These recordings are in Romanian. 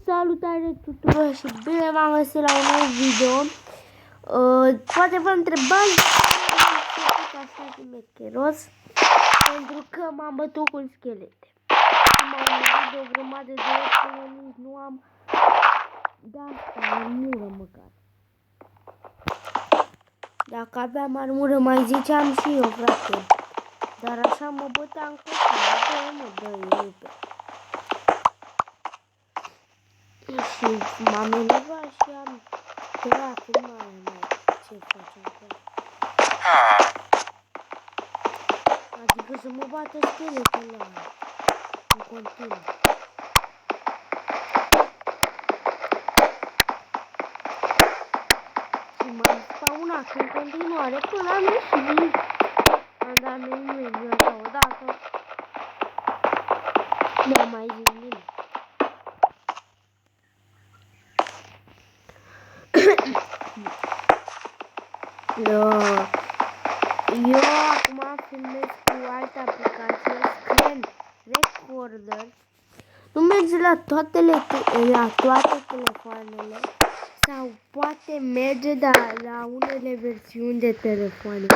Salutare tuturor și bine v-am găsit la un nou video. Poate vă întrebați ce am așa de mecheros, pentru că m-am bătut cu schelete. M-am murit de o grămadă de ori până nici nu am de asta armură măcar. Dacă aveam armură mai ziceam și eu, frate. Dar așa mă băteam cu schelete, mă dă iute. Și m-am elevat și am tăiat în mare mea ce facem acolo. Adică să mă bată scheletele ăla în continuu. Și m-am spawnat în continuare până am ieșit. Am dat meniu așa odată. Nu mai zic nimic. Eu acum filmez cu altă aplicație, Screen Recorder. Nu merge la toate telefoanele sau poate merge la unele versiuni de telefoane.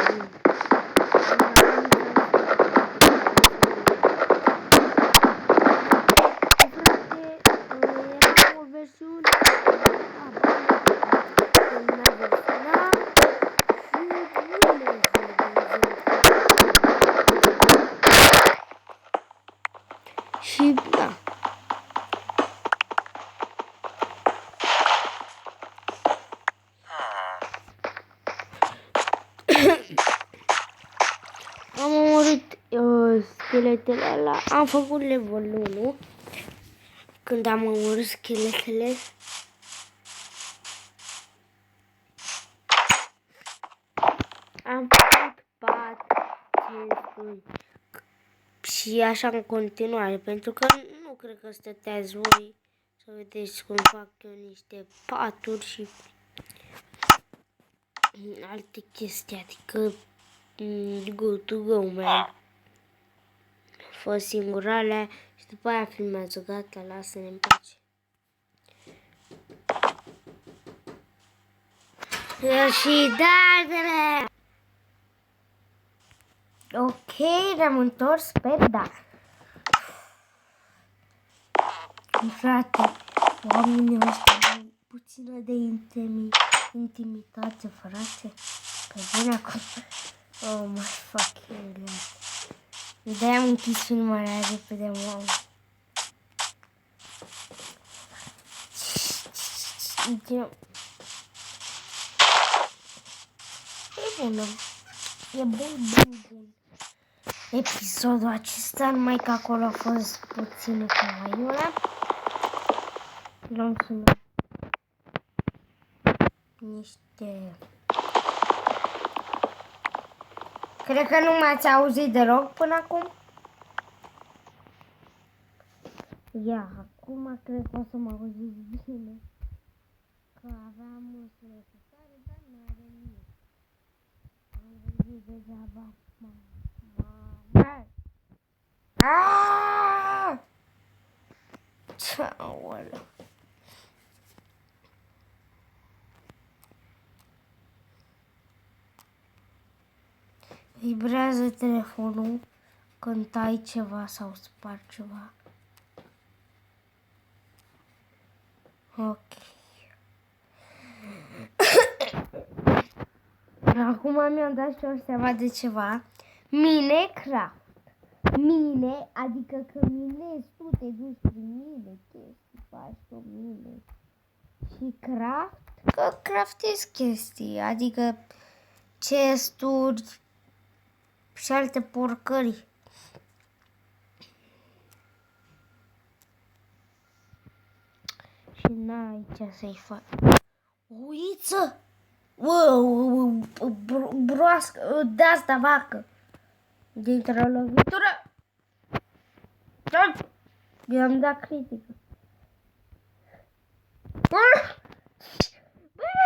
Era o versiune și da. Am omorât scheletele alea. Am făcut level 1 când am omorât scheletele. Am făcut 4 chesturi și așa în continuare, pentru că nu cred că stăteați voi să vedeți cum fac eu niște paturi și alte chestii, adică go to go, man. Fă singurale și după aia filmează, gata, lasă-ne în pace. Și da, ok, ne-am întors pe da. Frate, oamenii ăștia au puțină de intimitate, frate. Pe bune acum. Oh my fucking god. De-aia am închis filmarea repede, wow. E bună. E bun. Episodul acesta, numai că acolo a fost puțin cavaiule. Luăm sună niște... Cred că nu m-ați auzit deloc până acum. Ia, acum cred că o să mă auziți bine. Că aveam măsură să sare, dar nu are nimic. Am vorbit degeaba. Aoleu. Vibrează telefonul când tai ceva sau spargi ceva. Ok. Acum mi-am dat și eu seama de ceva. Minecraft. Mine, adică că minezi, tu te duci prin mine, chestii, faci o mine. Și craft, că craftezi chestii, adică chesturi și alte porcări. Și n-ai ce să-i faci. Uiță! Broască, de-asta vacă. Dintr-o lovitură. I-am dat critică. Bă,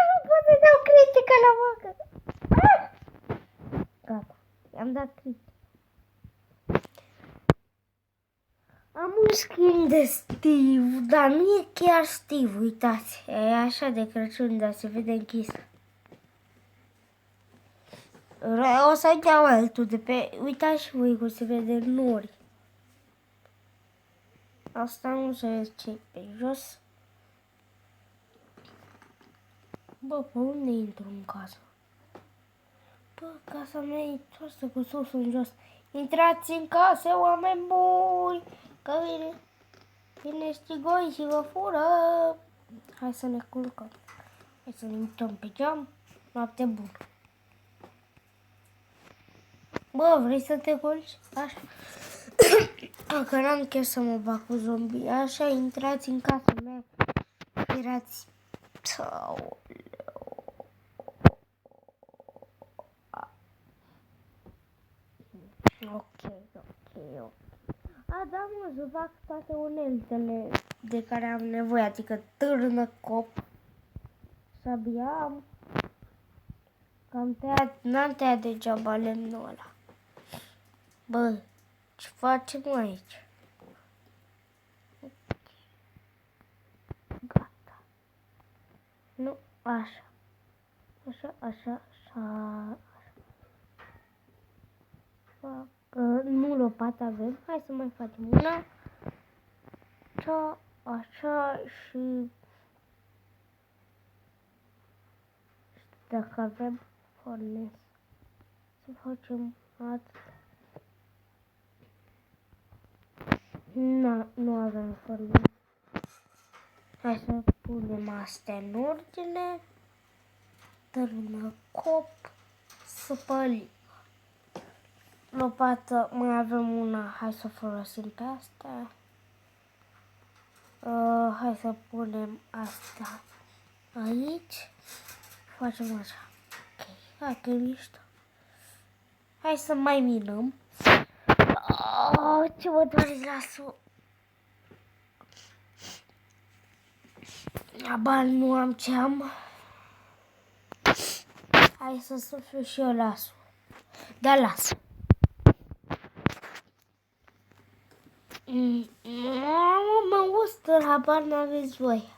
nu pot să dau critică la vacă. Gata, i-am dat critică. Am un skin de Steve, dar nu e chiar Steve, uitați. E așa de Crăciun, dar se vede închis. O să iau altul de pe... Uitați și voi cum se vede nori. Asta nu se ce pe jos. Bă, pe unde intru în casă? Bă, casa mea e toasă cu sus în jos. Intrați în casă, oameni buni! Că vine strigoi și vă fură! Hai să ne culcăm. Hai să ne uităm pe geam. Noapte bună. Bă, vrei să te culci? Așa. Că n-am chef să mă bag cu zombie. Așa, intrați în casa mea. Erați... Ok. A, da, mă, să fac toate uneltele de care am nevoie, adică târnă, cop, sabia am. Că n-am tăiat degeaba lemnul ăla. Bă, ce facem aici? Gata. Nu, așa. Așa. Nu lopată avem. Hai să mai facem una. Așa și... Dacă avem fornes, să facem atât. Nu avem fornes. Hai să punem astea în ordine. Târnă cop, săpălit. Lopată, mai avem una, hai să folosim pe asta. Hai să punem asta aici. Facem așa. Ok, hai că e mișto. Hai să mai minăm. Ce mă doare glasul. Abal nu am ce am. Hai să suflu și eu lasul. Da, las. Mă ustă, habar nu aveți voi.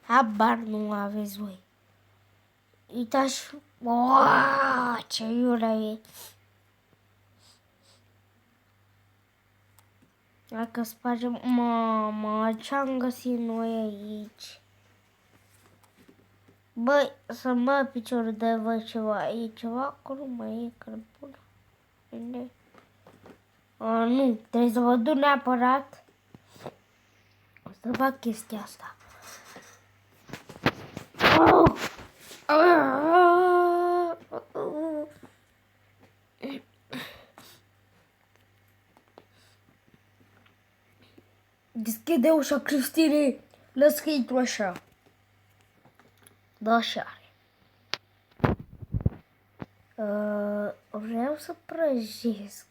Habar nu aveți voi. Uitați, ce iurea e. Dacă spargem, mamă, ce-am găsit noi aici? Băi, să-mi bag piciorul de văd ceva. E ceva acolo, mai e cărbun. Unde? Nu, trebuie să vă duc neapărat. O să fac chestia asta. Deschide ușa, Cristine. Lăs că intru așa. Da, așa are. Vreau să prăjesc.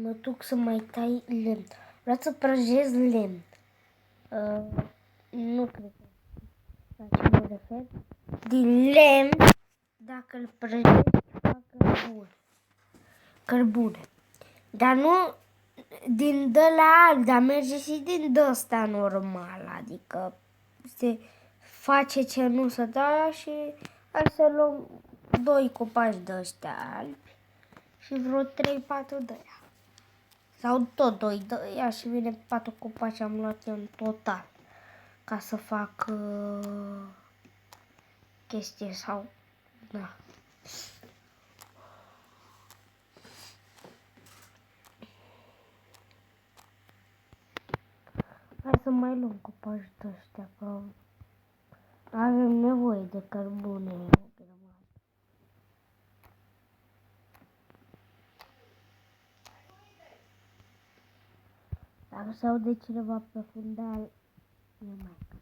Mă duc să mai tai lemn. Vreau să prăjesc lemn. Nu cred că la ce mă refer. Din lemn, dacă îl prăjești, fac cărbune. Dar nu din de-la alb, dar merge și din de-ăsta normal. Adică se face ce nu se da și hai să luăm 2 copaci de ăștia albi și vreo 3-4 de aia. Sau tot 2 de aia și vine 4 copaci am luat eu în total. Ca să fac chestie sau... Da. Hai să mai luăm copaci de ăștia, că avem nevoie de cărbune. Dacă se aude cineva pe fundal, e mai că.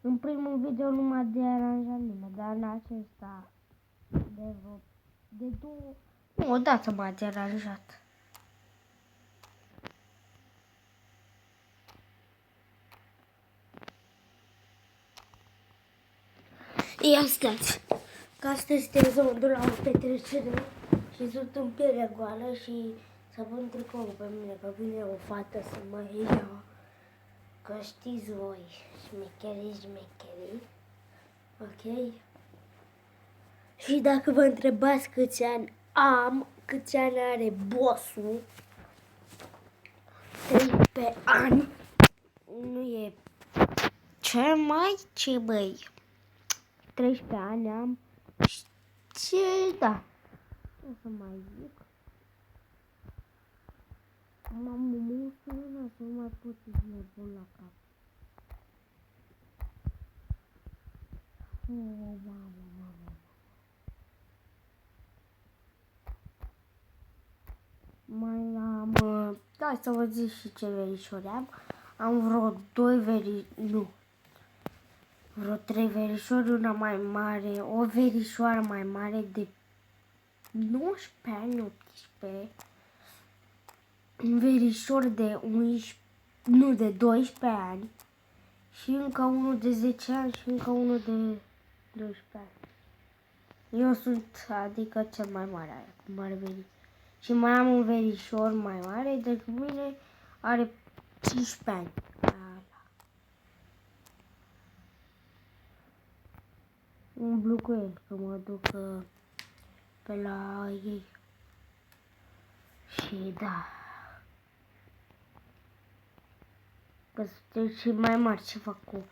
În primul video nu m-a deranjat nimeni, dar în acesta de două, nu, odată m-a deranjat. Ia stați, că astăzi te zondu la o petrecere și sunt în piele goală și să pun tricou pe mine, că vine o fată să mă ia, că știți voi, șmecherii, ok? Și dacă vă întrebați câți ani am, câți ani are bossul, 13 ani, nu e ce mai, ce băi, 13 ani am, ce, da, o să mai zic, m-am emoționat, să nu mai pot să mă pun la cap. Mamă. Mai am, da, să vă zic și ce verișori am. Am vreo 3 verișori, una mai mare, o verișoară mai mare de 19 ani, 18, un verișor de 11, nu, de 12 ani și încă unul de 10 ani și încă unul de 12 ani. Eu sunt, adică cel mai mare verișor. Și mai am un verișor mai mare decât mine, are 15 ani. Umblu cu el, că mă duc pe la ei. Și da. Că sunt și mai mari, ce fac cu...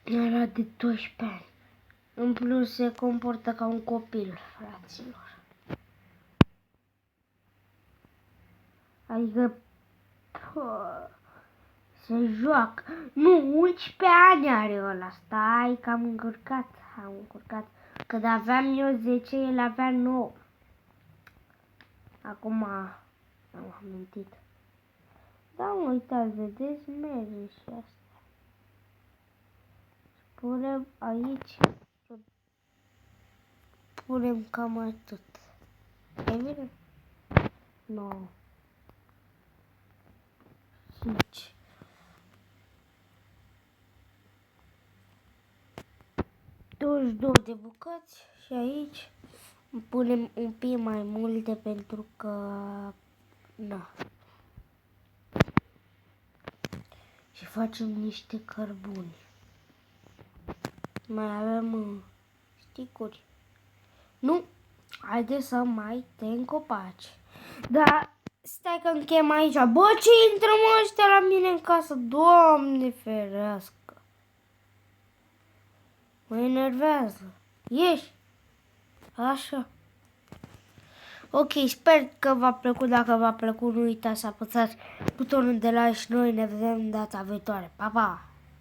Era de 12 ani. În plus se comportă ca un copil, fraților. Adică... se joacă. Nu, 11 ani are ăla. Stai că am încurcat. Când aveam eu 10, el avea 9. Acum am amintit. Da, uitați, vedeți, merge și asta. Punem aici. Punem cam atât. E bine? No. 5. De bucăți și aici punem un pic mai multe pentru că na. Și facem niște cărbuni. Mai avem sticuri. Nu, haideți să mai tăiem copaci. Da, stai că închem aici. Bă, ce intră mă ăștia la mine în casă? Doamne ferească. Mă enervează. Ieși. Așa. Ok, sper că v-a plăcut. Dacă v-a plăcut, nu uitați să apăsați butonul de like și noi ne vedem data viitoare. Pa, pa!